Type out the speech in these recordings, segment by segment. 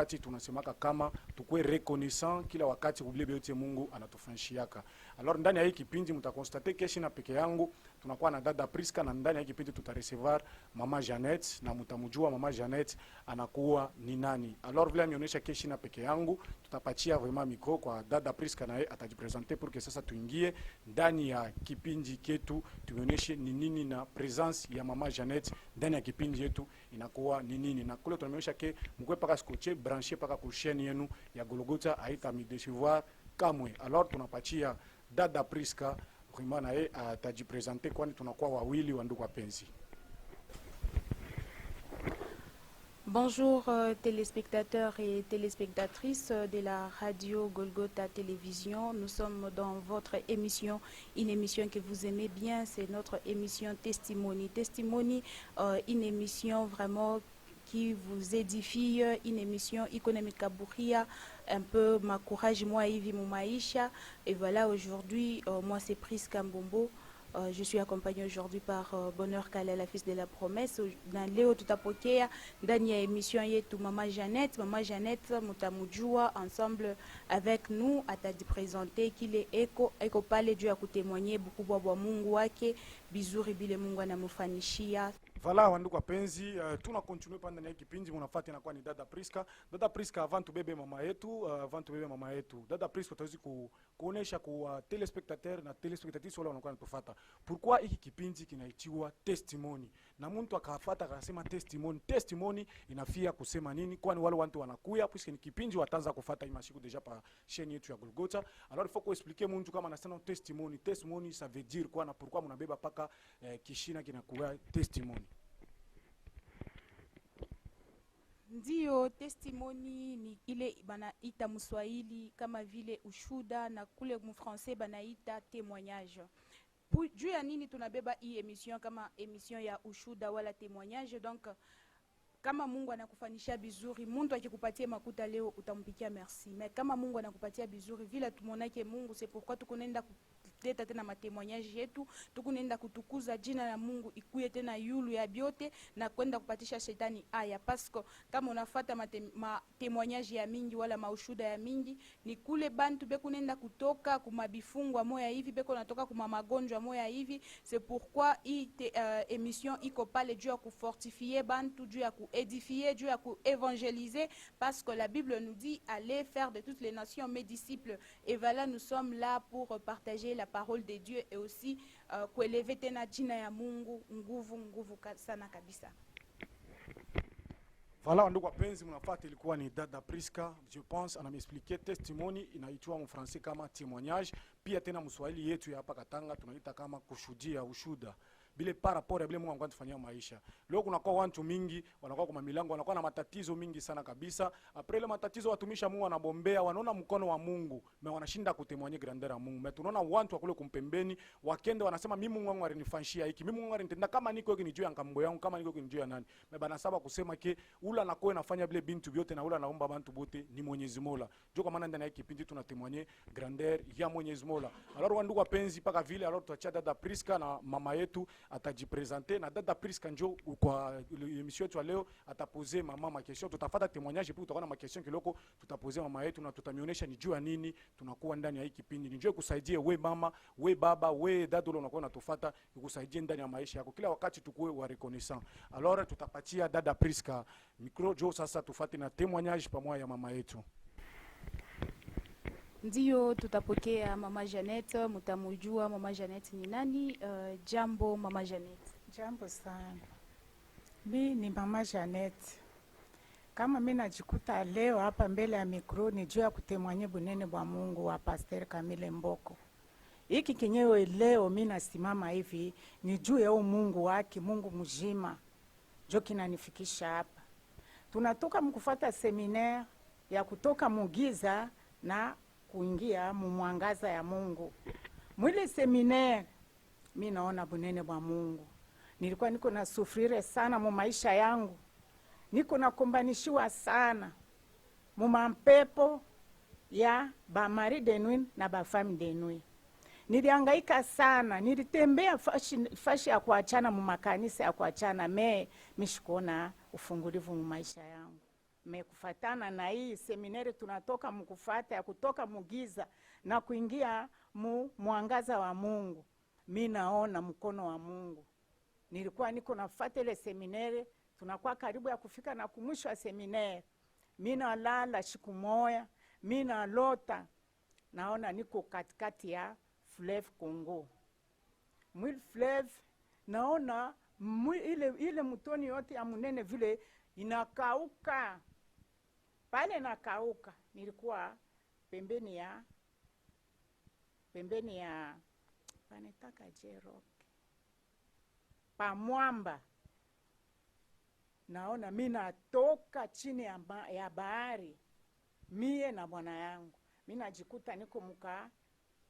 wakati tunasemaka kama tukue reconnaissant kila wakati kubile biote Mungu anatufanyishiaka. Alors ndani ya hii kipindi mtakonstate keshi na peke yangu tunakuwa na dada Priska, na ndani ya kipindi tutarecevoir mama Janette, na mtamjua mama Janette anakuwa ni nani. Alors vile nionyesha keshi na peke yangu, tutapatia vraiment micro kwa dada Priska, naye atajipresenter pour que sasa tuingie ndani ya kipindi ketu, tuonyeshe ni nini na presence ya mama Janette ndani ya kipindi yetu inakuwa ni nini. Na kule tunaonyesha ke mkwe paka scotcher brancher paka ku chaîne yenu ya Golgotha, haita mi décevoir kamwe. Alors tunapatia dada Priska vraiment naye atajipresenter, kwani tunakuwa wawili wa ndugu wapenzi. Bonjour téléspectateurs et téléspectatrices de la radio Golgotha Télévision. Nous sommes dans votre émission, une émission que vous aimez bien, c'est notre émission Testimony. Testimony, une émission vraiment qui vous édifie, une émission économique kaburia, un peu ma courage, moi, Yves Moumaïcha. Et voilà, aujourd'hui, moi c'est Priska Mbombo. Je suis accompagnée aujourd'hui par Bonheur Kala, la fils de la promesse. Dans Léo Tutapokea, dans l'émission yetu Maman Janette. Maman Janette, mutamujua ensemble avec nous, atadi présenter qu'il est eko pale juu ya kutémoigner beaucoup bwa Mungu wake, bizuri bile Mungu anamufanishia. Voilà wandugu wapenzi, tuna continue panda na kipindi mnafuata inakuwa ni dada Priska. Dada Priska, avant tubebe mama yetu, dada Priska tutawezi kuonesha kwa telespectateur na telespectatrice wale wanakuwa wanatufuata pourquoi hiki kipindi kinaitiwa testimony, na mtu akafuata akasema testimony inafia kusema nini, kwani wale watu wanakuya puisque ni kipindi wataanza kufuata hii masiku deja pa chaîne yetu ya Golgotha. Alors il faut qu'on explique mtu kama anasema testimony ça veut dire quoi na pourquoi mnabeba paka kishina kinakuwa testimony. Ndio, testimony ni ile banaita mswahili kama vile ushuda, na kule mfrancais banaita témoignage. Juu ya nini tunabeba hii emission kama emission ya ushuda wala témoignage? Donc kama Mungu anakufanisha bizuri, Mungu akikupatia makuta leo utampikia merci. Mais kama Mungu anakupatia bizuri vile tumonake Mungu, c'est pourquoi tukunenda kuleta tena matemoignage yetu, tukunenda kutukuza jina la Mungu ikuye tena yulu ya biote na kwenda kupatisha shetani aya. Parce que kama unafuata matemoignage ya mingi wala maushuda ya mingi, ni kule bantu beko nenda kutoka kumabifungwa moya hivi, beko natoka kuma magonjwa moya hivi. C'est pourquoi hii émission iko pale juu ya kufortifier bantu, juu ya kuédifier, juu ya kuévangéliser, parce que la Bible nous dit allez faire de toutes les nations mes disciples. Et voilà, nous sommes là pour partager la parole de Dieu et aussi kuelever tena jina ya Mungu nguvu sana kabisa. Voilà ndugu wapenzi, mnafuata ilikuwa ni dada Priska, je pense anamexpliquer testimony inaitwa en français kama témoignage, pia tena mswahili yetu ya hapa Katanga tunaita kama kushuhudia, ushuda. Bile par rapport ya bile Mungu anatufanyia maisha. Leo kuna kwa watu mingi wanakuwa kwa milango, wanakuwa na matatizo mingi sana kabisa. Après ile matatizo watumisha Mungu wanabombea, wanaona mkono wa Mungu, na wanashinda kutemwanye grandeur ya Mungu. Mais tunaona watu wakule kumpembeni, wakende wanasema mimi Mungu wangu alinifanyia hiki, mimi Mungu alinitenda kama niko hiki ni juu ya ngambo yangu, kama niko hiki ni juu ya nani. Mais bana saba kusema ke ula nakoe nafanya bile bintu byote na ula naomba bantu bote ni Mwenyezi Mola. Ndio kwa maana ndani ya kipindi tunatemwanye grandeur ya Mwenyezi Mola. Alors wandugu wapenzi paka vile, alors tuachia dada Priska na mama yetu atajipresenter, na dada Priska njo kwa émission yetu leo ataposer mama ma question, tutafuata témoignage puis tutaona ma question kiloko tutaposer mama yetu na tutamionyesha ni juu ya nini tunakuwa ndani ya hii kipindi. Ni juu kusaidie we mama, we baba, we dada unakuwa unatufuata, ikusaidie ndani ya maisha yako kila wakati tukue wa reconnaissant. Alors tutapatia dada Priska micro jo sasa tufuate na témoignage pamoja ya mama yetu. Ndio, tutapokea mama Janette, mutamujua mama Janette ni nani. Jambo mama Janette. Jambo sana. Mi ni mama Janette. Kama mi najikuta leo hapa mbele ya mikro ni juu ya kutemwanye bunene bwa Mungu wa Pastor Camille Mboko. Hiki kinyewe leo mi nasimama hivi ni juu ya Mungu wake, Mungu mjima. Jo kinanifikisha hapa. Tunatoka mkufuata seminaire ya kutoka mugiza na kuingia mumwangaza ya Mungu. Mwile seminaire mi naona bunene bwa Mungu. Nilikuwa niko na sufrire sana mu maisha yangu. Niko na kombanishiwa sana mu mampepo ya ba mari de nuit na ba femme de nuit. Nilihangaika sana, nilitembea fashi ya kuachana mu makanisa ya kuachana, mishikona ufungulivu mu maisha yangu. Kufatana na hii seminari tunatoka mkufata ya kutoka mugiza na kuingia mwangaza wa Mungu. Mi naona mkono wa Mungu. Nilikuwa niko nafuata ile seminari, tunakuwa karibu ya kufika na kumwisho wa seminari. Mi nalala siku moja, mi nalota naona niko katikati ya Fleuve Congo. Mwil Fleuve naona ile mtoni yote ya munene vile inakauka. Pale nakauka, nilikuwa pembeni ya panetaka Jeroke pamwamba. Naona mimi natoka chini ya bahari, mie na bwana yangu. Mimi najikuta niko muka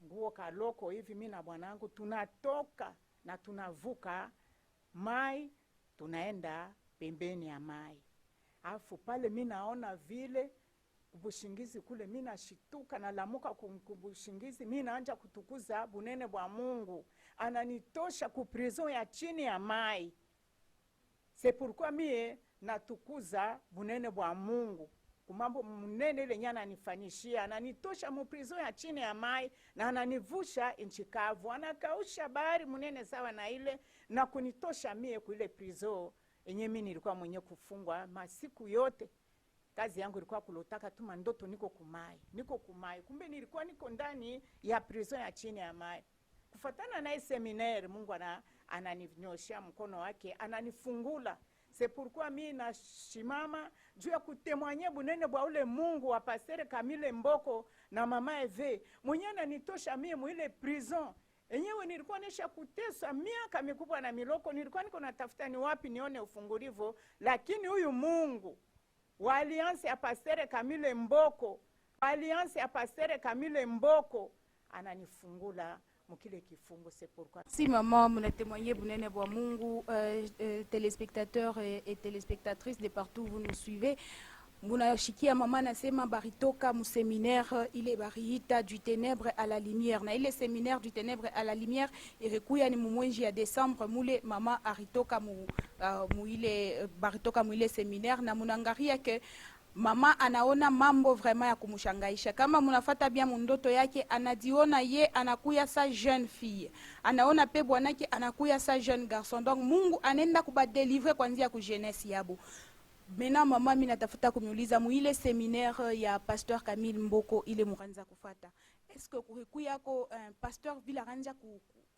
nguo kaloko hivi, mimi na bwana yangu tunatoka na tunavuka mai, tunaenda pembeni ya mai. Afu pale mimi naona vile kubushingizi kule, mimi nashituka na lamuka kubushingizi, mimi naanza kutukuza bunene bwa Mungu. Ananitosha ku prison ya chini ya mai. C'est pourquoi mie natukuza bunene bwa Mungu. Kumambo munene ile nyana anifanyishia, ananitosha mu prison ya chini ya mai na ananivusha nchi kavu. Anakausha bahari munene sawa na ile na kunitosha mie kuile prison. Enye mimi nilikuwa mwenye kufungwa masiku yote. Kazi yangu ilikuwa kulotaka tu mandoto niko kumai. Kumbe nilikuwa niko ndani ya prison ya chini ya mai. Kufatana na seminari, Mungu ananinyosha mkono wake, ananifungula. C'est pourquoi mimi nashimama juu ya kutemwanye bunene bwa ule Mungu wa Pasteur Camille Mboko na mama Eve. Mwenye ananitosha mimi mwile prison. Enyewe nilikuwa nisha kutesa miaka mikubwa na miloko, nilikuwa niko natafuta ni wapi nione ufungulivu, lakini huyu Mungu wa Alliance ya Pasteur Camille Mboko, ananifungula mukile kifungo. C'est pourquoi si maman muna témoigner bunene bwa Mungu. Téléspectateurs et téléspectatrices de partout vous nous suivez, munashikia mama nasema baritoka mu séminaire ile bariita du ténèbre à la lumière. Na ile séminaire du ténèbre à la lumière irekuya ni mumwenji ya Desembre, mule mama aritoka mu ile baritoka mu ile séminaire, na munangaria ke mama anaona mambo vraiment ya kumushangaisha. Kama munafata bien mundoto yake, anadiona ye anakuya sa jeune fille, anaona pe bwanake anakuya sa jeune garçon. Donc Mungu anenda kubadélivrer kwanzia ku jeunesse yabo. Mena mama mimi natafuta kumuuliza mu ile séminaire ya Pasteur Camille Mboko ile muranza kufata, est-ce que kurikuya ko pasteur vila ranja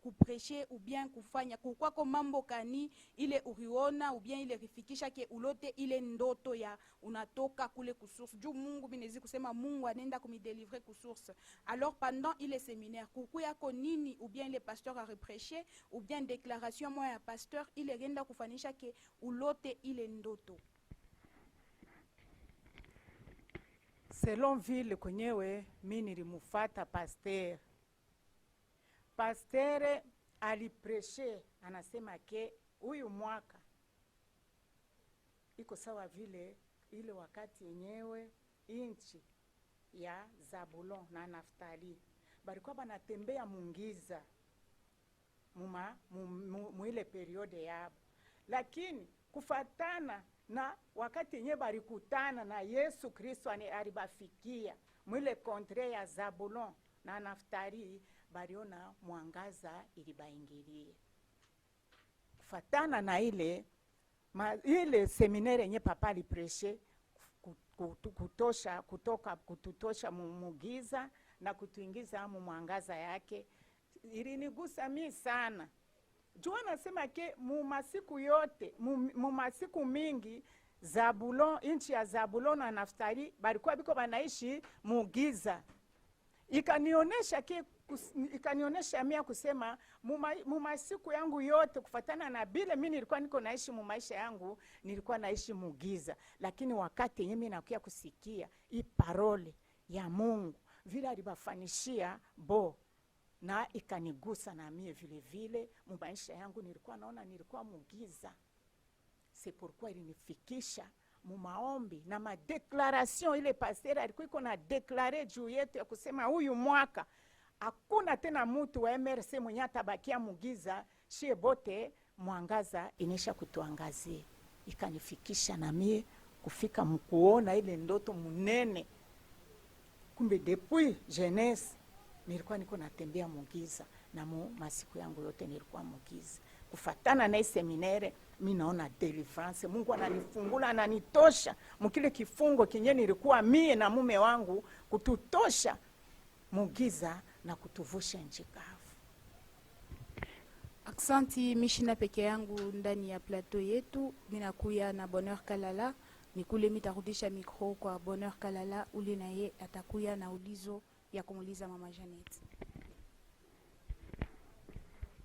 kuprêcher ou bien kufanya kukwako mambo kani ile uriona ou bien ile rifikisha ke ulote ile ndoto ya unatoka kule kusource juu Mungu binezi kusema Mungu anenda kumidélivrer kusource. Alors pendant ile séminaire kukuyako nini ou bien le pasteur a reprêché ou bien déclaration moya ya pasteur ile genda kufanisha ke ulote ile ndoto? Selon vile kwenyewe mimi nilimfuata pasteur. Pasteur alipreshe, anasema ke huyu mwaka iko sawa vile ile wakati yenyewe inchi ya Zabulon na Naftali balikuwa banatembea mungiza mu ile periode yabo, lakini kufatana na wakati yenyewe balikutana na Yesu Kristo alibafikia mwile kontre ya Zabulon na Naftali, baliona mwangaza ilibaingilia. Kufatana na ile seminari yenye papa alipreshe kututosha mugiza na kutuingiza mu mwangaza yake, ilinigusa mimi sana. Jua nasema ke mu masiku mingi Zabulon, inchi ya Zabulon na Naftali balikuwa biko banaishi mugiza. Ikanionyesha mimi kusema mu masiku yangu yote kufatana na bile mimi nilikuwa niko naishi mu maisha yangu, nilikuwa naishi mugiza. Lakini wakati mimi nakuya kusikia hii parole ya Mungu vile alibafanishia na ikanigusa na mie vile vile mu maisha yangu, nilikuwa naona nilikuwa mugiza. C'est pourquoi ilinifikisha mu maombi na madeklarasyon. Ile pasteur alikuwa iko na deklare juu yetu ya kusema huyu mwaka hakuna tena mtu wa MRC mwenye atabakia mugiza, shie bote mwangaza inesha kutuangazia. Ikanifikisha na mie kufika mkuona ile ndoto munene. Kumbe depuis jeunesse nilikuwa niko natembea mugiza na masiku yangu yote nilikuwa mugiza. Kufatana na seminaire mimi naona deliverance. Mungu ananifungula, ananitosha mkile kifungo kinye nilikuwa mie na mume wangu, kututosha mugiza na kutuvusha nchi kavu. Aksanti mishina peke yangu ndani ya plateau yetu. Ninakuya na Bonheur Kalala, nikule mitarudisha mikro kwa Bonheur Kalala, uli na ye atakuya na ulizo ya kumuliza mama Janet.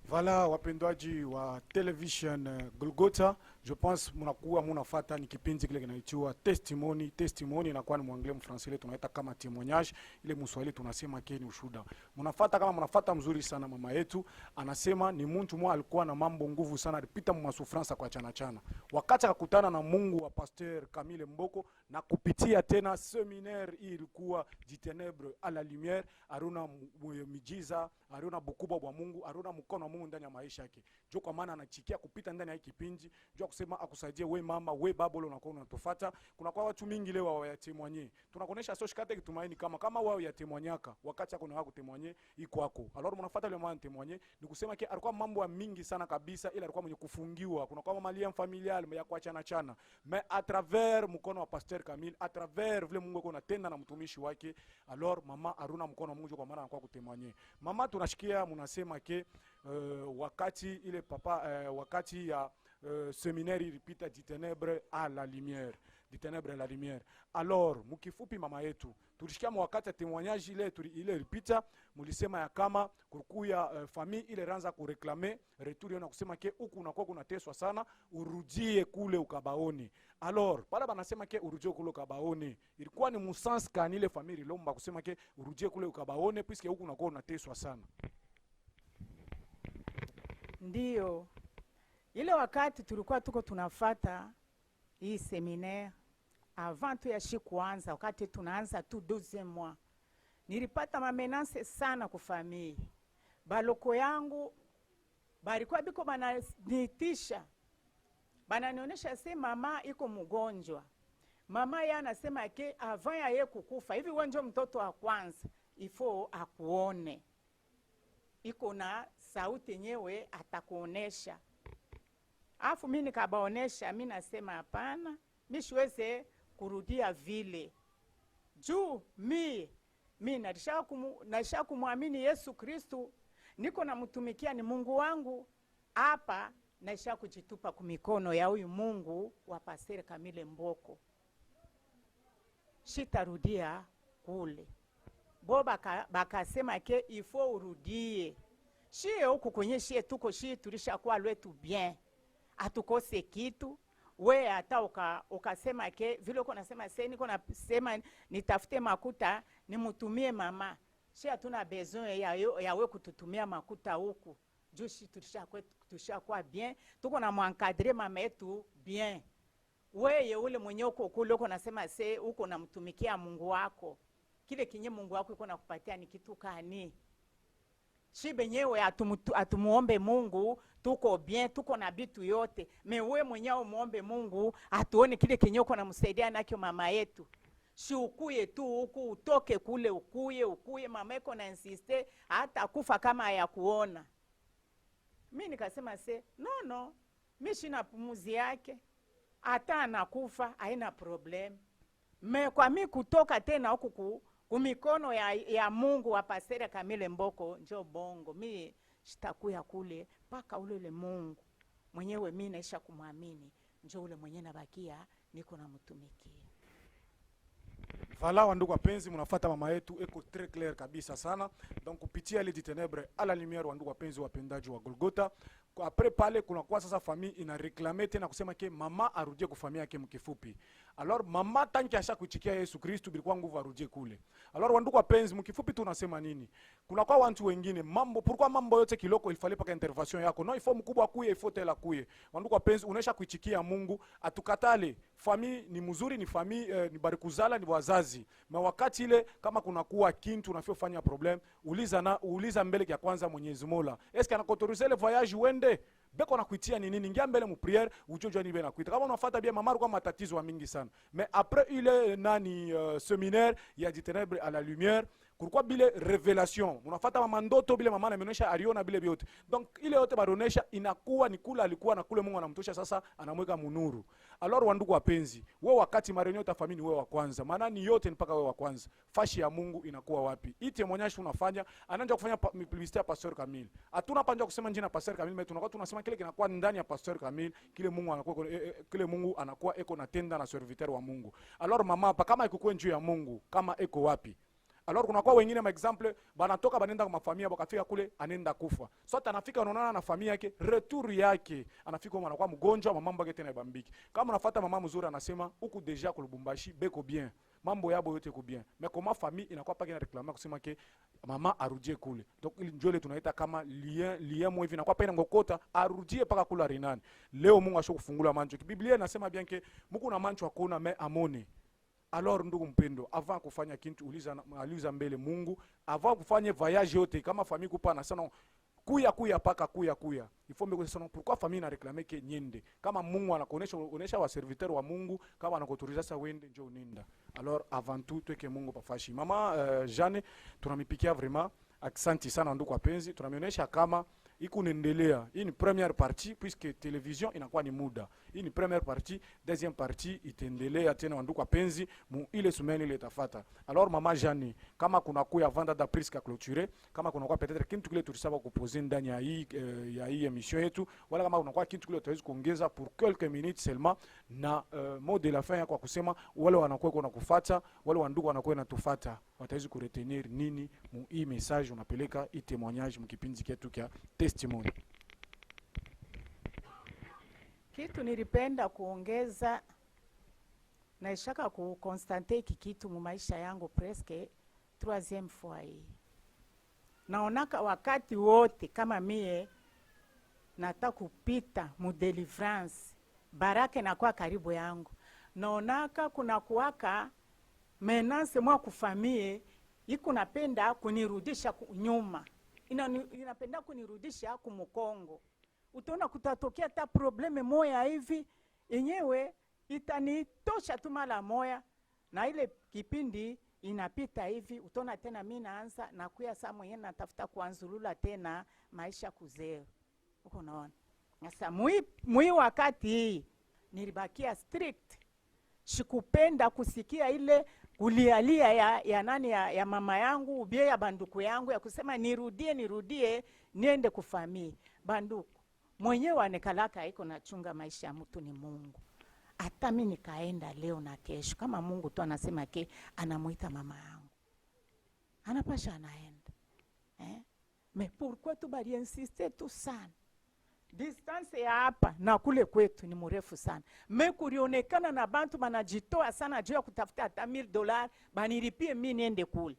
Voilà, wapendwaji wa television Golgotha, je pense munakuwa munafata ni kipindi kile kinaitwa testimony. Testimony inakuwa ni muanglais mfrancais ile tunaita kama témoignage, ile mswahili tunasema ke ni ushuhuda. Munafata kama munafata mzuri sana. Mama yetu anasema ni mtu mmoja alikuwa na mambo nguvu sana, alipita mu masufrance kwa chana. Wakati akakutana na Mungu wa Pasteur Camille Mboko na kupitia tena seminaire ilikuwa du ténèbre à la lumière, aruna mijiza, aruna bukubwa bwa Mungu, aruna mkono wa Mungu ndani ya maisha yake. Jo kwa maana anachikia kupita ndani ya kipindi, jo kusema akusaidie we mama, we babolo unakuwa unatufuata. Kuna kwa watu mingi leo wa yatemwanye. Tunakuonesha soshi kate kitumaini kama wao yatemwanyaka, wakati yako na wako temwanye iko hapo. Alors mnafuata ile mwana temwanye, ni kusema ke alikuwa mambo mingi sana kabisa, ila alikuwa mwenye kufungiwa. Kuna kwa mali familial ya kuachana chana. Mais à travers mkono wa Pasteur Camille, à travers vile Mungu yuko natenda na mtumishi wake, alors mama aruna mkono wa Mungu kwa maana anakuwa kutemwanye. Mama tunashikia mnasema ke wakati ile papa wakati ya seminaire ilipita du ténèbre à la lumière, du ténèbre à la lumière. Alors mkifupi mama yetu tulishikia wakati ya témoignage ile ilipita, mulisema ya kama kukuya famille ile ranza kureklame retour na kusema ke huku unakuwa kunateswa sana, urudie kule ukabaoni. Alors pala banasema ke urudie kule ukabaoni, ilikuwa ni musans kani ile famille ilomba kusema ke urudie kule ukabaoni puisque huku unakuwa unateswa sana? Ndiyo, ile wakati tulikuwa tuko tunafata hii seminaire avant tu yashi kuanza, wakati tunaanza tu 12e mois, nilipata mamenance sana kufamii. Baloko yangu balikuwa biko bananitisha, bananionyesha se mama iko mgonjwa. Mama yeye anasema ke avant ya yeye kukufa hivi, wewe ndio mtoto wa kwanza, ifo akuone, iko na sauti nyewe atakuonesha. Afu mimi nikabaonesha, mimi nasema hapana, mimi siweze kurudia vile. Juu mimi nasha kumwamini Yesu Kristo, niko namtumikia, ni Mungu wangu. Hapa nasha kujitupa kumikono ya huyu Mungu wa Pasteur Camille Mboko. Shitarudia kule. Bo bakasema ke ifo urudie. Shie huku kwenye shie tuko shie tulishakuwa lwetu bien. Atukose kitu. We hata ukasema ke vile uko nasema se niko nasema nitafute makuta nimutumie mama. Shie hatuna besoin ya we kututumia makuta huku. Juu shie tulishakuwa bien. Tuko na muencadrer mama yetu bien. Weye ule mwenye uko kule uko nasema se uko namtumikia Mungu wako. Kile kinye Mungu wako yuko nakupatia ni kitu kani? Shibe nyewe atumuombe Mungu, tuko bien, tuko na bitu yote. Mewe mwenyewe muombe Mungu, atuone kile kinye uko namsaidia nakyo mama yetu. Si ukuye tu huku, utoke kule ukuye, mama yako na insiste, hata kufa kama hayakuona. Mimi nikasema se, no, mimi sina pumuzi yake. Hata anakufa, haina problem. Me kwa mimi kutoka tena huku kumikono ya Mungu wa Pasteur Camille Mboko, njo bongo. Mimi sitakuya kule paka ule Mungu mwenyewe mimi naisha kumwamini, njo ule mwenyewe nabakia niko namtumikia. Voilà, wandugu wapenzi, mnafuata mama yetu eko très clair kabisa sana. Donc kupitia ile du ténèbre à la lumière, wandugu wapenzi wapendaji wa Golgotha. Après pale kuna kwa sasa famille ina réclamer tena kusema ke mama arudie kwa familia yake mkifupi. Alors mama tanki asha kuchikia Yesu Kristo bilikuwa nguvu arudie kule. Alors wandugu wapenzi, mkifupi tunasema nini? Kuna kwa watu wengine mambo pourquoi mambo yote kiloko ilifale paka intervention yako. No ifo mkubwa kuye ifo tela kuye. Wandugu wapenzi, unaisha kuchikia Mungu, atukatale. Famille ni mzuri, ni famille ni barikuzala, ni wazazi. Na wakati ile kama kuna kuwa kintu unafanya problem, uliza mbele ya kwanza Mwenyezi Mola. Est-ce que anakotorize le voyage wende wende beko nakuitia ni nini, ingia mbele mu prière ujojua ni bena kuita. Kama unafuata bien mama alikuwa matatizo wa mingi sana, mais après ile nani séminaire ya du ténèbre à la lumière, kulikuwa bile révélation, unafuata mama ndoto bile mama anaonyesha aliona bile vyote. Donc ile yote baronesha inakuwa ni kula alikuwa na kule Mungu anamtosha sasa anamweka munuru. Alors wandugu wapenzi, wewe wakati marenyo utafamini wewe wa kwanza, maana ni yote ni mpaka wewe wa kwanza. Fashi ya Mungu inakuwa wapi? Ite mwonyesha unafanya, anaanza kufanya publicité ya Pasteur Camille. Hatuna panja kusema jina Pasteur Camille, mais tunakuwa tunasema kile kinakuwa ndani ya Pasteur Camille, kile Mungu anakuwa kile Mungu anakuwa eko natenda na serviteur wa Mungu. Alors mama hapa kama ikukuwe njoo ya Mungu, kama eko wapi? Alors kuna kwa wengine maexample banatoka banenda kwa mafamilia bakafika kule anenda kufa. Sote anafika anaonana na familia yake, retour yake anafika mwana kwa mgonjwa mambo yake tena ibambiki. Kama unafuata mama mzuri anasema huku deja ku Lubumbashi beko bien. Mambo yabo yote ko bien. Mais comment famille inakuwa paka na reclamer kusema ke mama arudie kule. Donc ili njole tunaita kama lien mwa hivi inakuwa pena ngokota arudie paka kula rinani. Leo Mungu ashokufungula mancho. Biblia inasema bien ke Mungu na mancho akona mais amone. Alors ndugu mpendo, avant kufanya kitu uliza mbele Mungu, avant kufanya voyage yote kama famille kupa na sana kuya paka kuya. Il faut me dire pourquoi famille na réclamer que nyende. Kama Mungu anakuonesha wa serviteur wa Mungu, kama anakuautoriza sasa wende njoo nenda. Alors avant tout que Mungu pafashi. Mama Jeanne tunamipikia vraiment asante sana ndugu wapenzi, tunamionyesha kama iko nendelea. Hii ni première partie puisque television inakuwa ni muda. Hii ni première partie, deuxième partie itaendelea tena ndugu wapenzi mu ile semaine ile itafuata. Alors mama Jeanne, kama kuna kuya vanda da Priska clôturer, kama kuna kwa peut-être kitu kile tulisaba kuposer ndani ya hii emission yetu, wala kama kuna kwa kitu kile tutaweza kuongeza pour quelques minutes seulement na mot de la fin kwa kusema wale wanakuwa kuna kufuata, wale wandugu wanakuwa natufuata, wataweza kuretenir nini mu hii message unapeleka hii témoignage mkipindi chetu kia testimony. Kitu nilipenda kuongeza na ishaka kukonstante hiki kitu mu maisha yangu presque troisième fois hii. Naonaka wakati wote kama mie nataka kupita mu deliverance, baraka na kwa karibu yangu. Naonaka kuna kuwaka menace mwa kufamie iko napenda kunirudisha nyuma. Inapenda kunirudisha kumukongo. Utaona kutatokea ta probleme moya hivi yenyewe itanitosha tu mara moya, na ile kipindi inapita hivi utaona tena mimi naanza na kuya saa mwenyewe natafuta kuanzulula tena maisha kuzeo. Uko naona? Sasa mui wakati hii nilibakia strict. Sikupenda kusikia ile kulialia ya nani ya mama yangu ubie ya banduku yangu ya kusema nirudie niende kufamii. Banduku mwenyewe anekalaka iko nachunga maisha ya mtu ni Mungu. Hata mimi nikaenda leo na kesho kama Mungu tu anasema ke anamuita mama yangu, anapasha anaenda. Mais pourquoi tu bali insister tu sana? Distance ya hapa na kule kwetu ni mrefu sana. Me kurionekana na bantu banajitoa sana juu ya kutafuta hata $1000 banilipie mimi niende kule.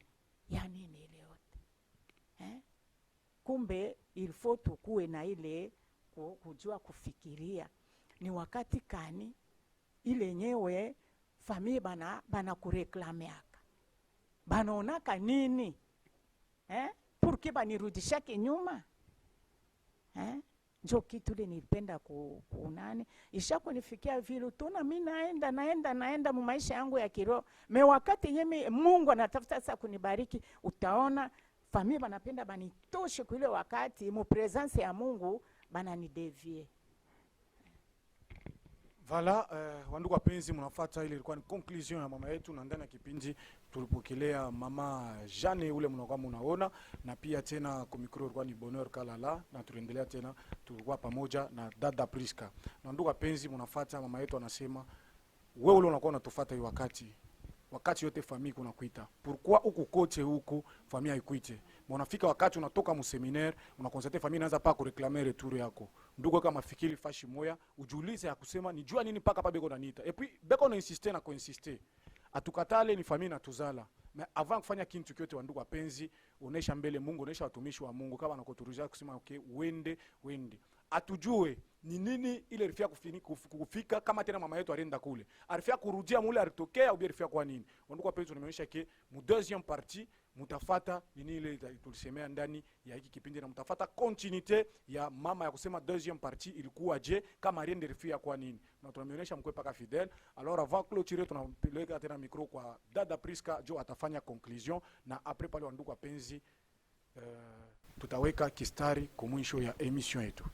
Ya nini ile yote? Kumbe il faut tukue na ile kujua kufikiria. Ni wakati kani ile nyewe familia bana kureklameaka. Banaonaka nini? Pourquoi banirudishake nyuma? Njo kitu ile nilipenda kunani ishako nifikia vile tuna mimi naenda mu maisha yangu ya kiroho. Me wakati yeme Mungu anatafuta sasa kunibariki, utaona familia banapenda banitoshe kule wakati mu presence ya Mungu bananidevie. Voilà, wandugu wapenzi mnafuata ile ilikuwa ni conclusion ya mama yetu, na ndani ya kipindi tulipokelea mama Jeanne ule mnakuwa mnaona, na pia tena kwa micro ilikuwa ni Bonheur Kalala, na tuliendelea tena tulikuwa pamoja na dada Priska. Na ndugu wapenzi mnafuata mama yetu anasema wewe ule unakuwa unatufuata hii wakati yote famille kuna kuita. Pourquoi huku kote huku famille haikuite? Unafika wakati unatoka mu seminaire, unakonstate famille inaanza pa ku reclamer retour yako. Ndugu kama fikiri fashi moya, ujiulize ya kusema ni jua nini paka pa beko naniita. Et puis beko na insister na kuinsister. Atukatale ni famille na tuzala. Mais avant kufanya kitu kyote wa ndugu wapenzi, onesha mbele Mungu, onesha watumishi wa Mungu kama anakuturudia kusema okay, wende. Atujue ni nini ile rifia kufika kama tena mama yetu alienda kule. Arifia kurudia mule alitokea au rifia kwa nini? Ndugu wapenzi, nimeonyesha ke mu deuxième partie mutafata nini ile tulisemea ndani ya hiki kipindi, na mutafata continuité ya mama ya kusema deuxième partie ilikuwa je, kama rien de refia kwa nini, na tunamuonyesha mkwe paka fidèle. Alors avant clôturer, tunapeleka tena micro kwa dada Priska jo atafanya conclusion, na après pale wandugu wapenzi tutaweka kistari kwa mwisho ya emission yetu.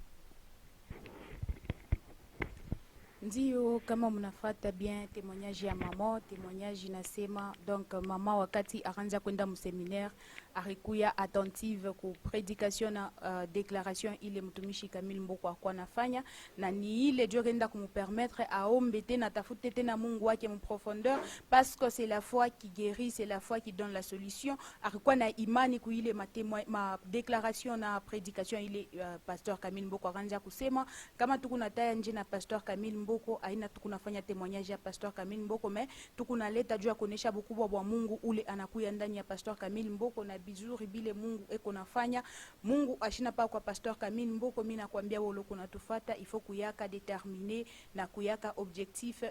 Ndio, kama mnafuata bien témoignage ya mama, témoignage inasema donc mama wakati akaanza kwenda mseminaire alikuya attentive ku prédication na déclaration ile mtumishi Camille Mboko alikuwa anafanya, na ni ile ndio kwenda kumpermettre aombe tena tafute tena Mungu wake en profondeur, parce que c'est la foi qui guérit, c'est la foi qui donne la solution. Alikuwa na imani ku ile ma déclaration na prédication ile pasteur Camille Mboko akaanza kusema kama tukuna taya nje na pasteur Camille Mboko aina tukunafanya témoignage ya pasteur Camille Mboko, mais tukunaleta juu ya kuonesha bukubwa bwa Mungu ule anakuya ndani ya pasteur Camille Mboko na bizuri bile Mungu eko nafanya. Mungu ashina pa kwa pasteur Camille Mboko, mimi nakwambia wewe uko natufata ifo kuyaka déterminer na kuyaka objectif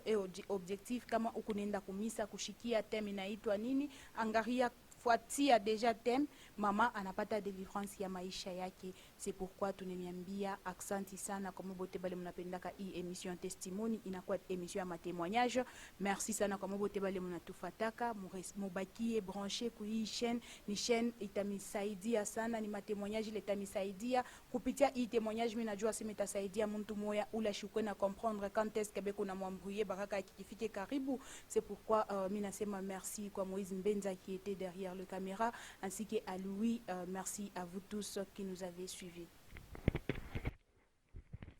objectif kama ukunenda kumisa kushikia theme inaitwa nini, angaria fuatia deja thème mama anapata délivrance ya maisha yake. C'est pourquoi tunemiambia aksanti sana kwa mbote bale mnapendaka hii émission testimony inakuwa émission ya matémoignage. Merci sana kwa mbote bale mnatufataka, mubakie branché ku hii chaîne, ni chaîne itamisaidia sana, ni matémoignage ile itamisaidia kupitia hii témoignage. Mimi najua sema itasaidia mtu moya ula shukwe na comprendre quand est-ce que beko na mwambrouiller baraka kikifike karibu. C'est pourquoi mimi nasema merci kwa Moïse Mbenza qui était derrière le caméra, ainsi qu'à Louis. Merci à vous tous qui nous avez suivis.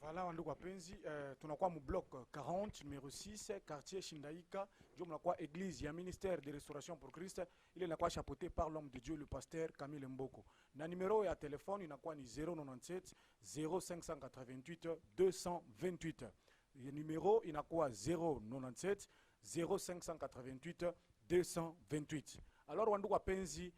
Voilà wandugu wapenzi, tunakuwa mu bloc 40 numéro 6 quartier Shindaika, ndio mnakuwa église ya ministère de restauration pour Christ, ile inakuwa chapeauté par l'homme de Dieu le pasteur Camille Mboko, na numéro ya téléphone inakuwa ni 097 0588 228. Le numéro inakuwa 097 0588 228. Alors wandugu wapenzi,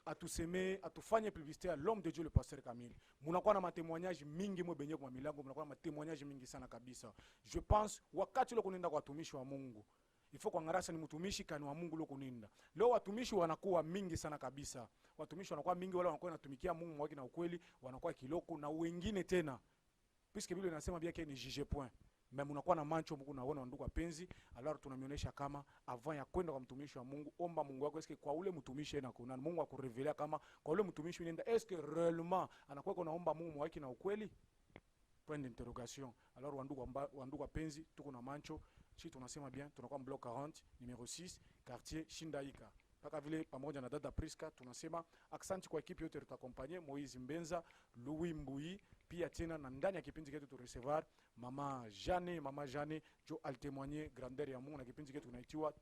atuseme atufanye publicité à l'homme de Dieu le pasteur Camille. Munakuwa na matémoignage mingi mwe benye kwa milango, munakuwa na matémoignage mingi sana kabisa. Je pense wakati ule kunenda kwa watumishi wa Mungu, ifo kwa ngarasa ni mtumishi kani wa Mungu ule kunenda. Leo watumishi wanakuwa mingi sana kabisa. Watumishi wanakuwa mingi, wale wanakuwa natumikia Mungu mwaki na ukweli, wanakuwa kiloko na wengine tena. Puisque Biblia inasema bien que ni juge point. Mais munakuwa na mancho Mungu naona ndugu wapenzi. Alors tunamionyesha kama avant ya kwenda kwa mtumishi wa Mungu, omba Mungu wako eske kwa ule mtumishi na kuna Mungu akurevelea kama kwa ule mtumishi unaenda eske réellement anakuwa kunaomba Mungu mwaki na ukweli, point d'interrogation. Alors wandugu wapenzi, tuko na mancho, si tunasema bien tunakuwa bloc 40 numéro 6 quartier Shindaika. Paka vile pamoja na dada Priska tunasema aksanti kwa ekipi yote tutakompanye Moïse Mbenza, Louis Mbui, pia tena na ndani ya kipindi chetu tu recevoir mama Jane jo altémoigner grandeur ya Mungu, na kipindi chetu tunaitiwa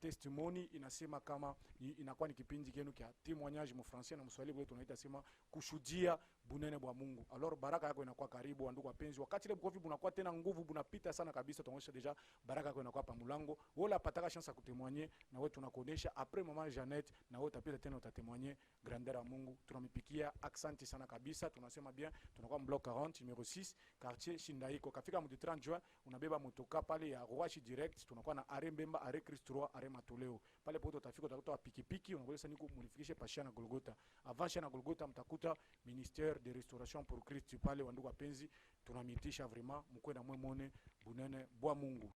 testimony inasema kama inakuwa ni kipindi kenu kia témoignage mu français na mswahili wetu tunaita sema kushuhudia bunene bwa Mungu. Alors baraka yako inakuwa karibu wandugu wapenzi, wakati ile bukofi bunakuwa tena nguvu bunapita sana kabisa, tunaonyesha deja baraka yako inakuwa pa mulango, wala pataka chance ya kutémoigner na wewe tunakuonesha après mama Jeannette, na wewe utapita tena utatémoigner grandeur ya Mungu. Tunamipikia aksanti sana kabisa, tunasema bien tunakuwa bloc 40 numéro 6 quartier Shindaiko. Kafika mu 30 juin unabeba motoka pale ya Roashi direct, tunakuwa na are Mbemba, are Christ 3, are Matoleo pale poto utafika, utakuta pikipiki unakuja niku mulifikishe Pashana Golgotha. Avant Shana Golgotha mtakuta ministère de restauration pour Christ pale. Wandugu wapenzi, tunamitisha vraiment mkwenda mwemone bunene bwa Mungu.